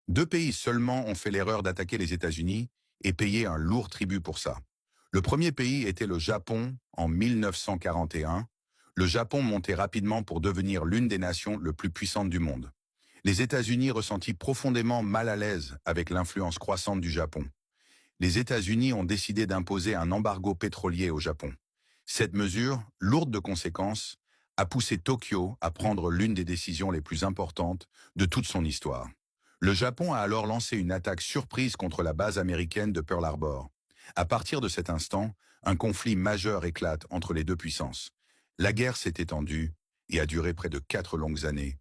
Deux pays seulement ont fait l'erreur d'attaquer les États-Unis et payé un lourd tribut pour ça. Le premier pays était le Japon en 1941. Le Japon montait rapidement pour devenir l'une des nations les plus puissantes du monde. Les États-Unis ressentis profondément mal à l'aise avec l'influence croissante du Japon. Les États-Unis ont décidé d'imposer un embargo pétrolier au Japon. Cette mesure, lourde de conséquences, a poussé Tokyo à prendre l'une des décisions les plus importantes de toute son histoire. Le Japon a alors lancé une attaque surprise contre la base américaine de Pearl Harbor. À partir de cet instant, un conflit majeur éclate entre les deux puissances. La guerre s'est étendue et a duré près de 4 longues années.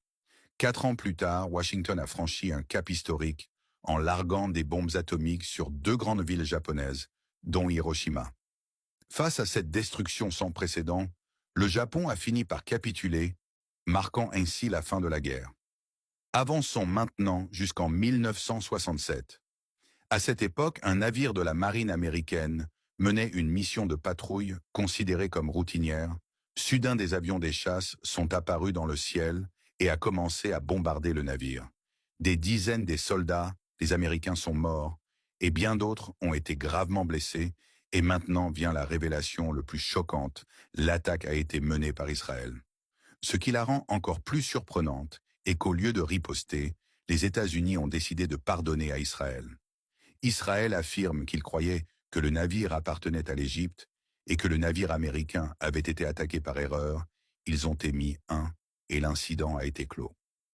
4 ans plus tard, Washington a franchi un cap historique en larguant des bombes atomiques sur deux grandes villes japonaises, dont Hiroshima. Face à cette destruction sans précédent, le Japon a fini par capituler, marquant ainsi la fin de la guerre. Avançons maintenant jusqu'en 1967. À cette époque, un navire de la marine américaine menait une mission de patrouille considérée comme routinière. Soudain, des avions des chasses sont apparus dans le ciel et a commencé à bombarder le navire. Des dizaines des soldats, des Américains sont morts, et bien d'autres ont été gravement blessés, et maintenant vient la révélation le plus choquante, l'attaque a été menée par Israël. Ce qui la rend encore plus surprenante est qu'au lieu de riposter, les États-Unis ont décidé de pardonner à Israël. Israël affirme qu'il croyait que le navire appartenait à l'Égypte et que le navire américain avait été attaqué par erreur. Ils ont émis un et l'incident a été clos.